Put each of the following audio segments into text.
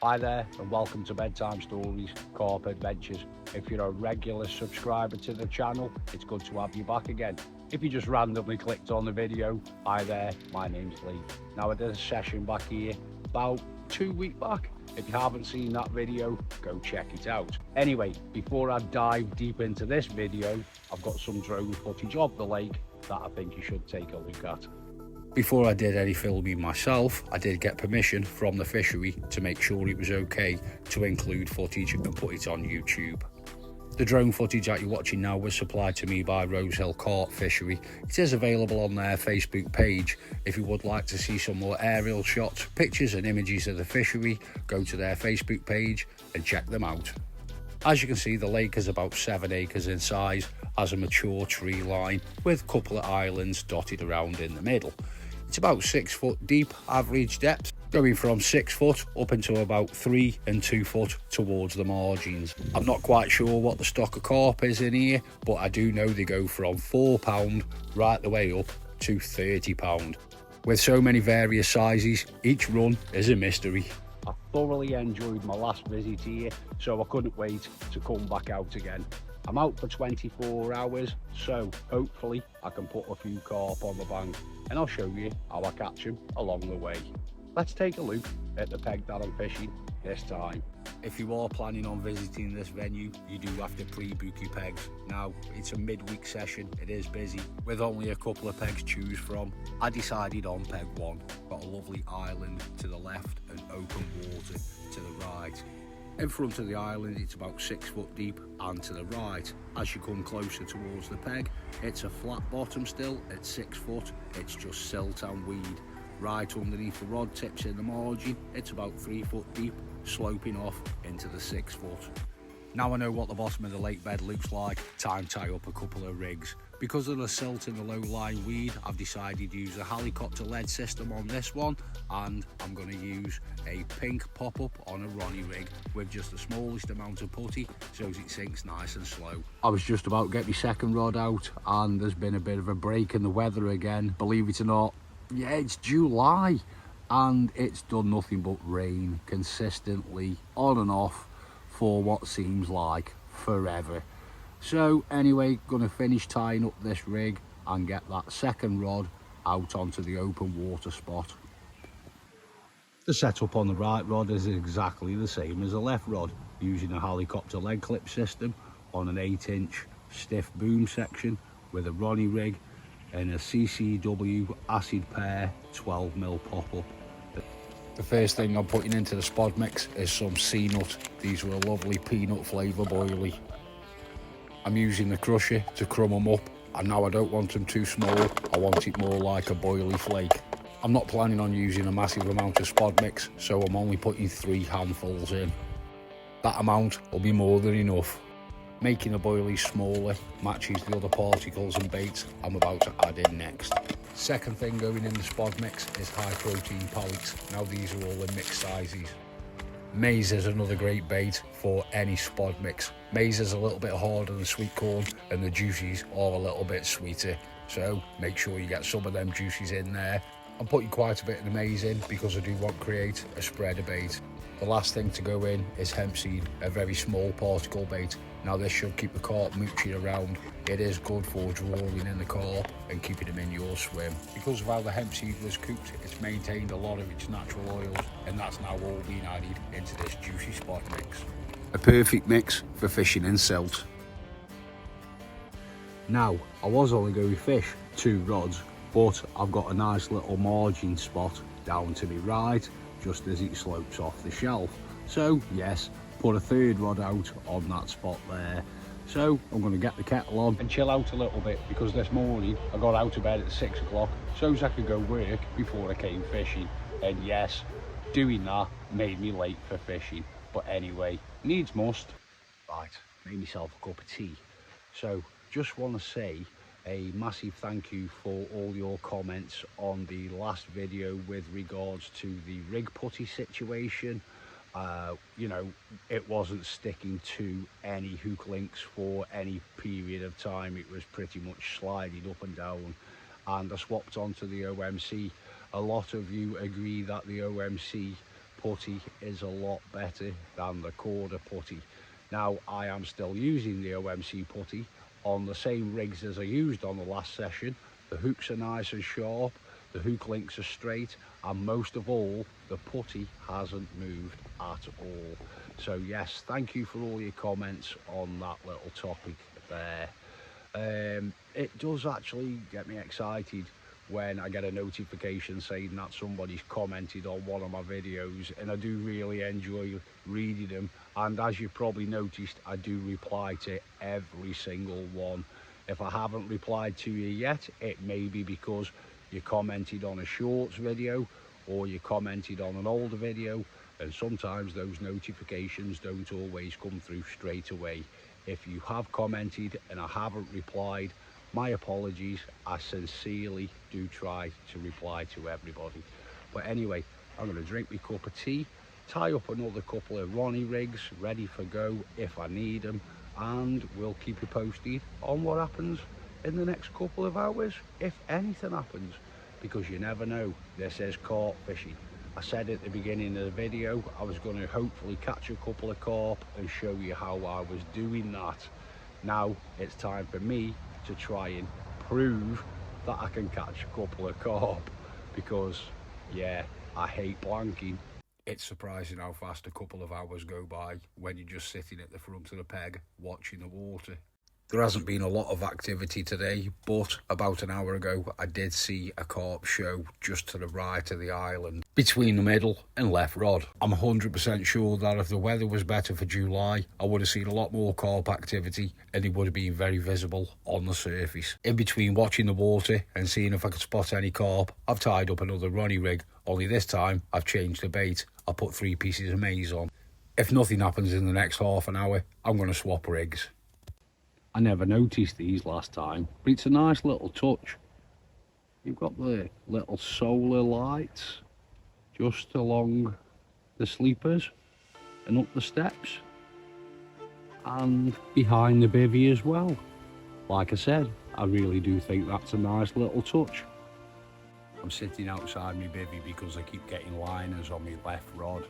Hi there and welcome to Bedtime Stories, Carp Adventures. If you're a regular subscriber to the channel, it's good to have you back again. If you just randomly clicked on the video, hi there, my name's Lee. Now I did a session back here about 2 weeks back. If you haven't seen that video, go check it out. Anyway, before I dive deep into this video, I've got some drone footage of the lake that I think you should take a look at. Before I did any filming myself, I did get permission from the fishery to make sure it was okay to include footage and put it on YouTube. The drone footage that you're watching now was supplied to me by Rose Hill Carp Fishery. It is available on their Facebook page. If you would like to see some more aerial shots, pictures and images of the fishery, go to their Facebook page and check them out. As you can see, the lake is about 7 acres in size, has a mature tree line with a couple of islands dotted around in the middle. It's about 6 foot deep average depth, going from 6 foot up into about 3 and 2 foot towards the margins. I'm not quite sure what the stock of carp is in here, but I do know they go from £4 right the way up to £30. With so many various sizes, each run is a mystery. I thoroughly enjoyed my last visit here, so I couldn't wait to come back out again. I'm out for 24 hours, so hopefully I can put a few carp on the bank, and I'll show you how I catch them along the way. Let's take a look at the peg that I'm fishing this time. If you are planning on visiting this venue, you do have to pre-book your pegs. Now, it's a midweek session, it is busy, with only a couple of pegs to choose from. I decided on peg 1, got a lovely island to the left and open water to the right. In front of the island, it's about 6 foot deep, and to the right, as you come closer towards the peg, it's a flat bottom still at 6 foot. It's just silt and weed. Right underneath the rod tips in the margin, it's about 3 foot deep, sloping off into the 6 foot. Now I know what the bottom of the lake bed looks like, time to tie up a couple of rigs. Because of the silt and the low-lying weed, I've decided to use a helicopter lead system on this one, and I'm going to use a pink pop-up on a Ronnie rig with just the smallest amount of putty so it sinks nice and slow. I was just about to get my second rod out, and there's been a bit of a break in the weather again. Believe it or not, yeah, it's July, and it's done nothing but rain consistently on and off for what seems like forever. So anyway, gonna finish tying up this rig and get that second rod out onto the open water spot. The setup on the right rod is exactly the same as the left rod, using a helicopter leg clip system on an 8-inch stiff boom section with a Ronnie rig and a CCW acid pair 12mm pop-up. The first thing I'm putting into the spod mix is some sea nut. These were a lovely peanut flavour boilie. I'm using the crusher to crumb them up, and now I don't want them too small, I want it more like a boilie flake. I'm not planning on using a massive amount of spod mix, so I'm only putting 3 handfuls in. That amount will be more than enough. Making the boilies smaller matches the other particles and baits I'm about to add in next. Second thing going in the spod mix is high protein pellets. Now these are all in mixed sizes. Maize is another great bait for any spod mix. Maize is a little bit harder than sweet corn, and the juices are a little bit sweeter. So make sure you get some of them juices in there. I'm putting quite a bit of the maize in because I do want to create a spreader bait. The last thing to go in is hemp seed, a very small particle bait. Now this should keep the carp mooching around. It is good for drawing in the carp and keeping them in your swim. Because of how the hemp seed was cooked, it's maintained a lot of its natural oils, and that's now all being added into this juicy spot mix. A perfect mix for fishing in silt. Now, I was only going to fish 2 rods, but I've got a nice little margin spot down to my right, just as it slopes off the shelf. So yes, put a 3rd rod out on that spot there. So I'm going to get the kettle on and chill out a little bit, because this morning I got out of bed at 6 o'clock so I could go work before I came fishing. And yes, doing that made me late for fishing. But anyway, needs must. Right, made myself a cup of tea. So just want to say a massive thank you for all your comments on the last video with regards to the rig putty situation. You know, it wasn't sticking to any hook links for any period of time. It was pretty much sliding up and down, and I swapped onto the OMC. A lot of you agree that the OMC putty is a lot better than the quarter putty. Now, I am still using the OMC putty on the same rigs as I used on the last session. The hooks are nice and sharp, the hook links are straight, and most of all, the putty hasn't moved at all. So yes, thank you for all your comments on that little topic there. It does actually get me excited when I get a notification saying that somebody's commented on one of my videos, and I do really enjoy reading them. And as you probably noticed, I do reply to every single one. If I haven't replied to you yet, it may be because you commented on a shorts video or you commented on an older video, and sometimes those notifications don't always come through straight away. If you have commented and I haven't replied, my apologies. I sincerely do try to reply to everybody. But anyway, I'm going to drink my cup of tea, tie up another couple of Ronnie rigs ready for go if I need them, and we'll keep you posted on what happens in the next couple of hours, if anything happens, because you never know. This is carp fishing. I said at the beginning of the video I was going to hopefully catch a couple of carp and show you how I was doing that. Now it's time for me to try and prove that I can catch a couple of carp, because yeah, I hate blanking. It's surprising how fast a couple of hours go by when you're just sitting at the front of the peg watching the water. There hasn't been a lot of activity today, but about an hour ago I did see a carp show just to the right of the island, between the middle and left rod. I'm 100% sure that if the weather was better for July, I would have seen a lot more carp activity and it would have been very visible on the surface. In between watching the water and seeing if I could spot any carp, I've tied up another Ronnie rig, only this time I've changed the bait. I put 3 pieces of maize on. If nothing happens in the next half an hour, I'm going to swap rigs. I never noticed these last time, but it's a nice little touch. You've got the little solar lights just along the sleepers and up the steps and behind the bivvy as well. Like I said, I really do think that's a nice little touch. I'm sitting outside my bivvy because I keep getting liners on my left rod,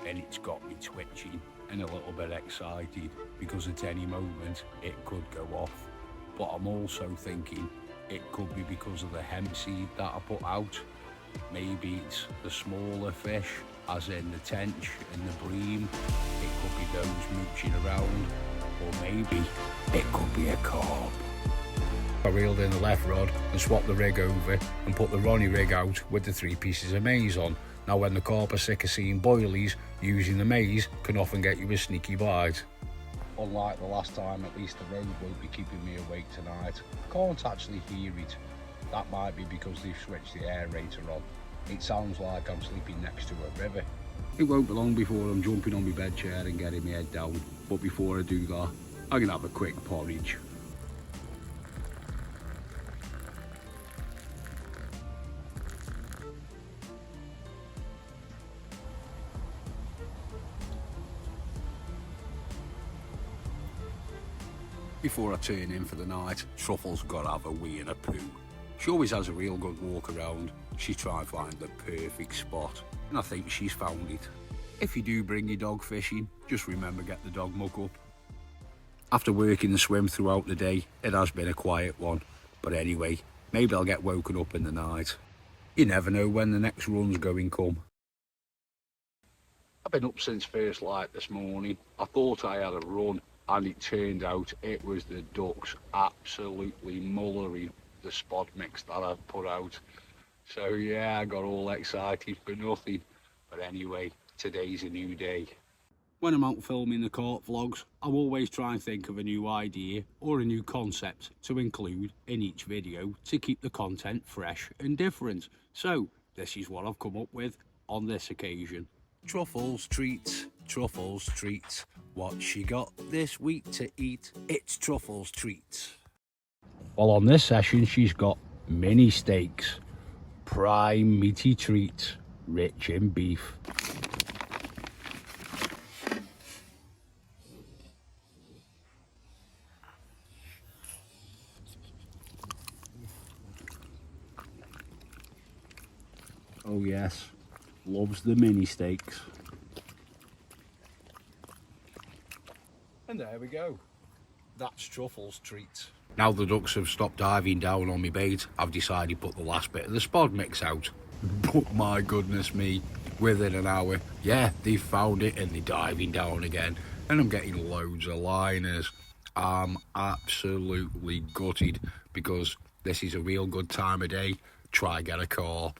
and it's got me twitching and a little bit excited because at any moment it could go off. But I'm also thinking it could be because of the hemp seed that I put out. Maybe it's the smaller fish, as in the tench and the bream. It could be those mooching around, or maybe it could be a carp. I reeled in the left rod and swapped the rig over and put the Ronnie rig out with the 3 pieces of maize on. Now when the carp are sick of seeing boilies, using the maize can often get you a sneaky bite. Unlike the last time, at least the road won't be keeping me awake tonight. I can't actually hear it. That might be because they've switched the aerator on. It sounds like I'm sleeping next to a river. It won't be long before I'm jumping on my bed chair and getting my head down. But before I do that, I'm going to have a quick porridge. Before I turn in for the night, Truffle's got to have a wee and a poo. She always has a real good walk around. She's trying to find the perfect spot, and I think she's found it. If you do bring your dog fishing, just remember, get the dog muck up. After working the swim throughout the day, it has been a quiet one. But anyway, maybe I'll get woken up in the night. You never know when the next run's going come. I've been up since first light this morning. I thought I had a run, and it turned out it was the ducks absolutely mullering the spod mix that I've put out. So yeah, I got all excited for nothing. But anyway, today's a new day. When I'm out filming the carp vlogs, I always try and think of a new idea or a new concept to include in each video to keep the content fresh and different. So this is what I've come up with on this occasion. Truffles treats, Truffles treats. What she got this week to eat? It's Truffles treats. Well, on this session, she's got mini steaks, prime meaty treats, rich in beef. Oh yes, loves the mini steaks. And there we go. That's Truffle's treat. Now the ducks have stopped diving down on me bait, I've decided to put the last bit of the spod mix out. But my goodness me, within an hour, yeah, they've found it and they're diving down again. And I'm getting loads of liners. I'm absolutely gutted because this is a real good time of day. Try get a carp.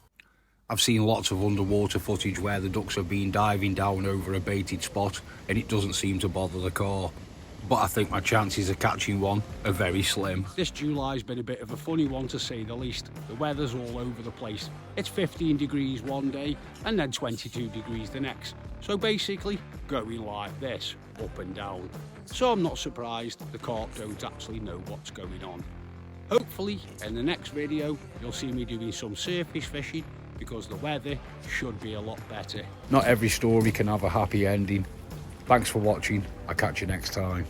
I've seen lots of underwater footage where the ducks have been diving down over a baited spot and it doesn't seem to bother the carp. But I think my chances of catching one are very slim. This July's been a bit of a funny one to say the least. The weather's all over the place. It's 15 degrees one day and then 22 degrees the next. So basically going like this, up and down. So I'm not surprised the carp don't actually know what's going on. Hopefully in the next video you'll see me doing some surface fishing because the weather should be a lot better. Not every story can have a happy ending. Thanks for watching. I'll catch you next time.